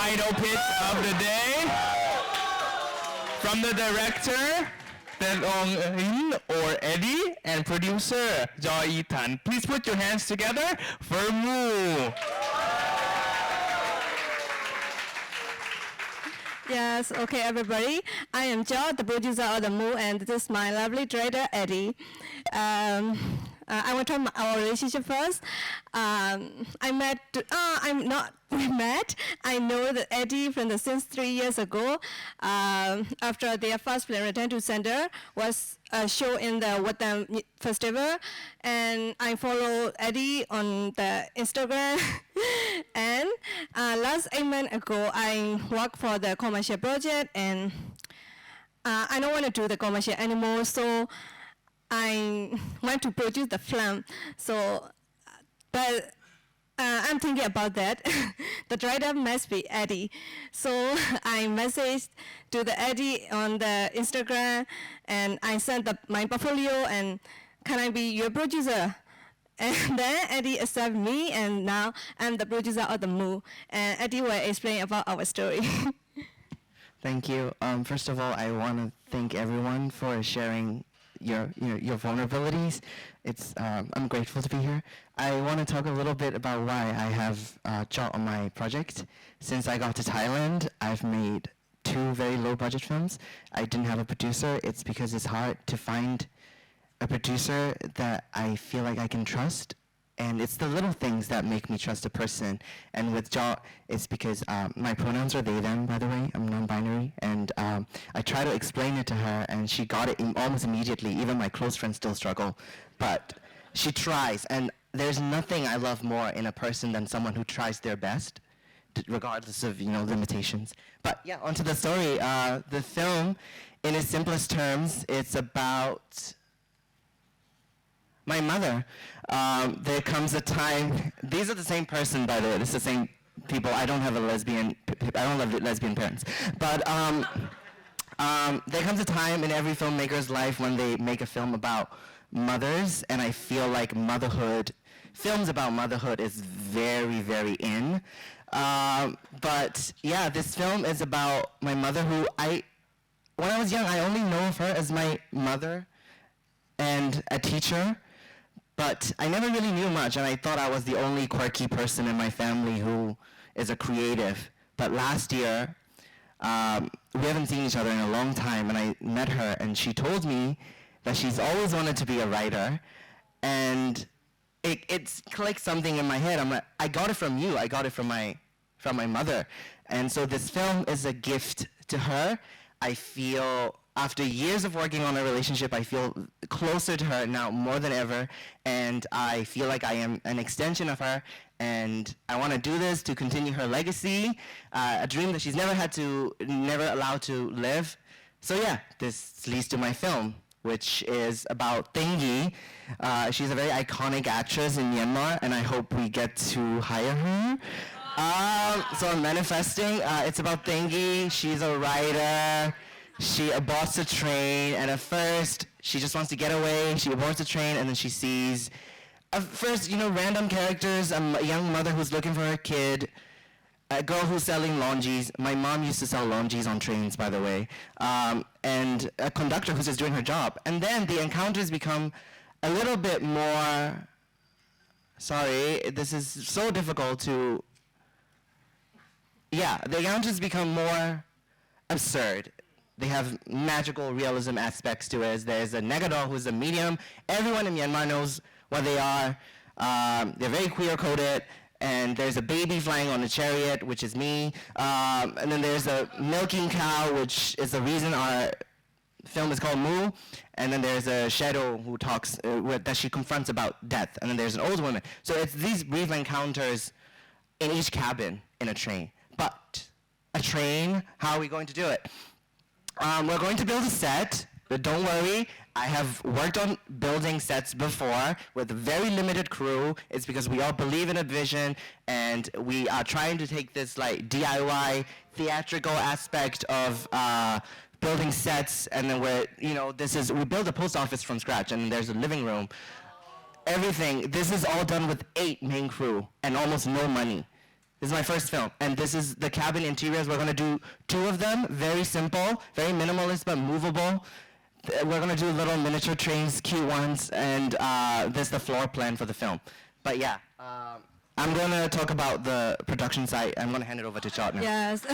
final pitch of the day from the director, Ted Ong or Eddie, and producer Joy Ethan. Please put your hands together for MOO. Yes, okay, everybody. I am Jo, the producer of the MOO, and this is my lovely director, Eddie. I want to talk about our relationship first. I know that Eddie from since 3 years ago. After their first film, Return to Sender, was a show in the Watam Festival, and I follow Eddie on the Instagram. And last 8 months ago, I worked for the commercial project, and I don't want to do the commercial anymore, so I want to produce the film. So, but I'm thinking about that. The director must be Eddie. So I messaged to the Eddie on the Instagram, and I sent my portfolio, and can I be your producer? And then Eddie accepted me, and now I'm the producer of the MOO. And Eddie will explain about our story. Thank you. First of all, I want to thank everyone for sharing your vulnerabilities. I'm grateful to be here. I want to talk a little bit about why I have Jo on my project. Since I got to Thailand, I've made 2 very low budget films. I didn't have a producer. It's because it's hard to find a producer that I feel like I can trust. And it's the little things that make me trust a person. And with Jo, it's because my pronouns are they, them, by the way. I'm non-binary. And I try to explain it to her, and she got it almost immediately. Even my close friends still struggle. But she tries. And there's nothing I love more in a person than someone who tries their best, regardless of limitations. But yeah, onto the story. The film, in its simplest terms, it's about my mother. There comes a time, these are the same person, by the way, this is the same people. I don't have lesbian parents. But there comes a time in every filmmaker's life when they make a film about mothers, and I feel like films about motherhood is very, very in. But yeah, this film is about my mother, who when I was young, I only know of her as my mother and a teacher. But I never really knew much, and I thought I was the only quirky person in my family who is a creative. But last year, we haven't seen each other in a long time, and I met her, and she told me that she's always wanted to be a writer, and it's clicked something in my head. I'm like, I got it from you. I got it from my mother. And so this film is a gift to her. I feel, after years of working on a relationship, I feel closer to her now more than ever, and I feel like I am an extension of her, and I want to do this to continue her legacy, a dream that she's never allowed to live. So yeah, this leads to my film, which is about Thingy. She's a very iconic actress in Myanmar, and I hope we get to hire her. So I'm manifesting. It's about Thingy. She's a writer. She aborts the train, and at first, she just wants to get away. She aborts the train, and then she sees, first, random characters, a young mother who's looking for her kid, a girl who's selling laundries. My mom used to sell laundries on trains, by the way, and a conductor who's just doing her job. And then the encounters become a little bit more, sorry, this is so difficult to, yeah, the encounters become more absurd. They have magical realism aspects to it. There's a negador who's a medium. Everyone in Myanmar knows what they are. They're very queer-coded. And there's a baby flying on a chariot, which is me. And then there's a milking cow, which is the reason our film is called MOO. And then there's a shadow who talks, that she confronts about death. And then there's an old woman. So it's these brief encounters in each cabin in a train. But a train, how are we going to do it? We're going to build a set, but don't worry, I have worked on building sets before with a very limited crew. It's because we all believe in a vision, and we are trying to take this like DIY theatrical aspect of building sets, and then we build a post office from scratch, and there's a living room. Everything, this is all done with 8 main crew and almost no money. This is my first film, and this is the cabin interiors. We're gonna do 2 of them, very simple, very minimalist but movable. We're gonna do little miniature trains, cute ones, and this is the floor plan for the film. But yeah, I'm gonna talk about the production side. I'm gonna hand it over to Chad now. Yes,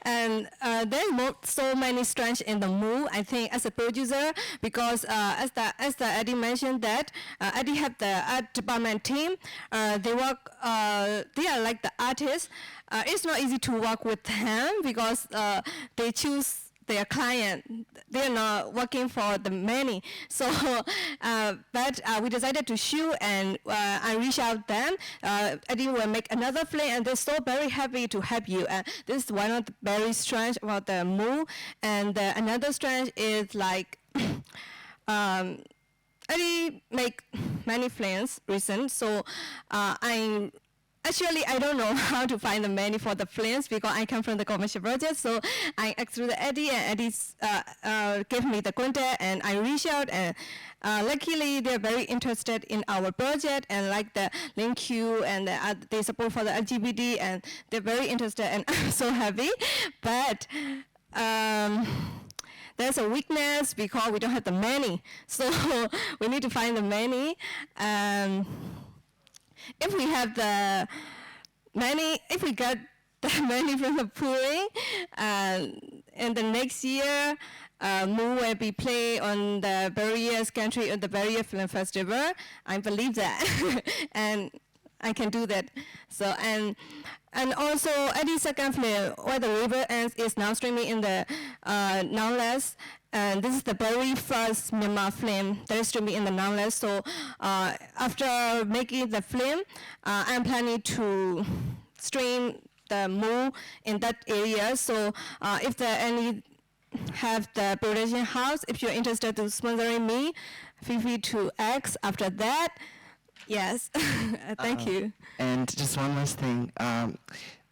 and there's so many strengths in the MOO. I think as a producer, because as the Eddie mentioned that Eddie have the art department team. They work. They are like the artists. It's not easy to work with them because they choose their client. They are not working for the many. So, but we decided to shoot, and I reached out them. Eddie will make another film, and they're so very happy to help you. And this is one of the very strange about the MOO. And another strange is like, Eddie make many films recent. So Actually, I don't know how to find the money for the films because I come from the commercial project. So I asked through the Eddie, and Eddie gave me the contact, and I reached out, and luckily they're very interested in our project and like the link Q, and they support for the LGBT, and they're very interested, and I'm so happy. But there's a weakness because we don't have the money, so we need to find the money. If we have the money, if we get the money from the pooling, in the next year, MOO will be played on the Barriers country at the Barrier Film Festival. I believe that, and I can do that. So and also Eddie's second film, Where the River Ends, is now streaming in the Nonetheless. And this is the very first Myanmar film that is streaming in the Nonetheless. So after making the film, I'm planning to stream the MOO in that area. So if there any have the production house, if you're interested to sponsoring me, feel free to ask after that. Yes, thank you. And just one last thing,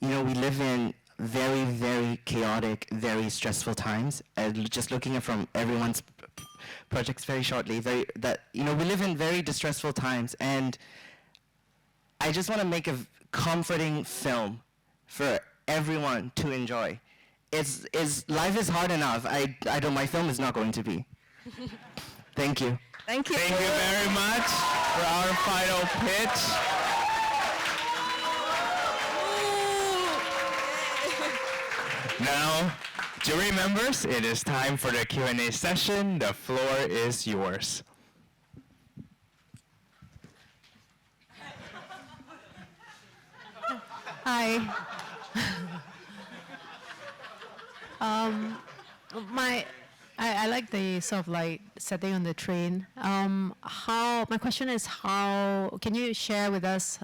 we live in very, very chaotic, very stressful times. Just looking at from everyone's projects very shortly, we live in very distressful times, and I just want to make a comforting film for everyone to enjoy. Life is hard enough. My film is not going to be. Thank you. Thank you. Thank you very much for our final pitch. Now, jury members, it is time for the Q&A session. The floor is yours. Hi. I like the sort of like setting on the train. My question is can you share with us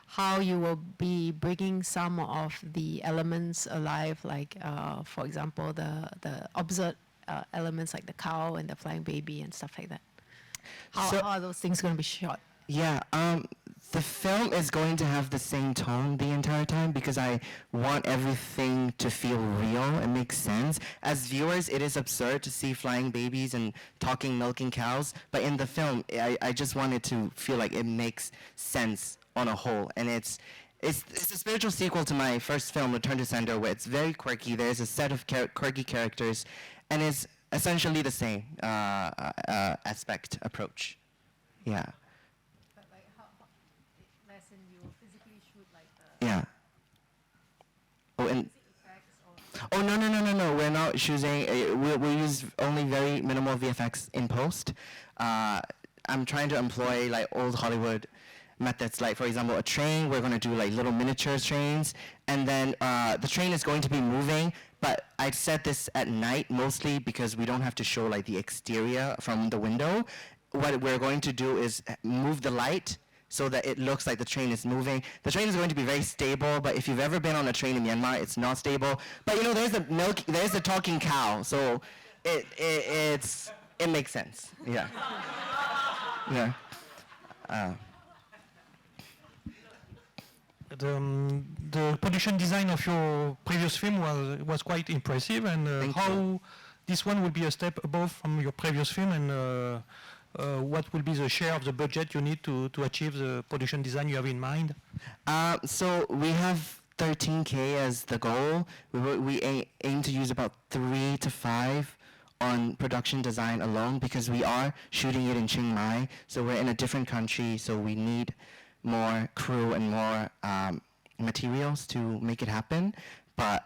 how you will be bringing some of the elements alive, like for example the observed elements like the cow and the flying baby and stuff like that? How are those things going to be shot? Yeah, the film is going to have the same tone the entire time because I want everything to feel real and make sense. As viewers, it is absurd to see flying babies and talking, milking cows, but in the film, I just want it to feel like it makes sense on a whole. And it's a spiritual sequel to my first film, Return to Sender, where it's very quirky. There's a set of quirky characters, and it's essentially the same approach. Yeah. Yeah. Oh, and no. We're not choosing. We use only very minimal VFX in post. I'm trying to employ like old Hollywood methods. Like for example, a train. We're going to do like little miniature trains, and then the train is going to be moving. But I set this at night mostly because we don't have to show like the exterior from the window. What we're going to do is move the light so that it looks like the train is moving. The train is going to be very stable, but if you've ever been on a train in Myanmar, it's not stable. But there's the talking cow, so it makes sense. Yeah. Yeah. The production design of your previous film was quite impressive, and how this one will be a step above from your previous film, and what will be the share of the budget you need to achieve the production design you have in mind? So we have 13K as the goal. We aim to use about 3 to 5 on production design alone because we are shooting it in Chiang Mai, so we're in a different country, so we need more crew and more materials to make it happen. But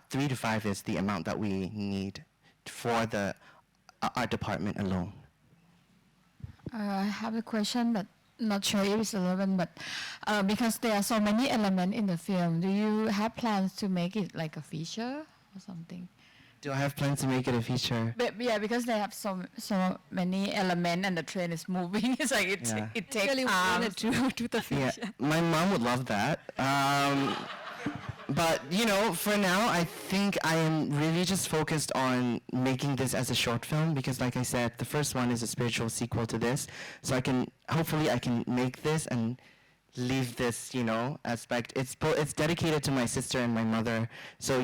3 to 5 is the amount that we need for the art department alone. I have a question, but not sure if it's relevant. But because there are so many elements in the film, do you have plans to make it like a feature or something? Do I have plans to make it a feature? But yeah, because they have so many elements and the train is moving. It's like Yeah. it takes Really wanted to do the Yeah, feature. my mom would love that. But you know, for now, I think I am really just focused on making this as a short film because, like I said, the first one is a spiritual sequel to this. So hopefully I can make this and leave this, aspect. It's dedicated to my sister and my mother. So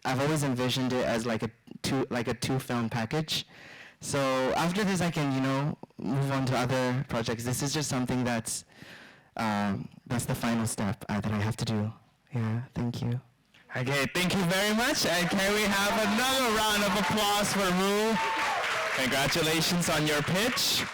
I've always envisioned it as like a two film package. So after this, I can move on to other projects. This is just something that's the final step that I have to do. Yeah, thank you. Okay, thank you very much. And can we have another round of applause for Moo? Congratulations on your pitch.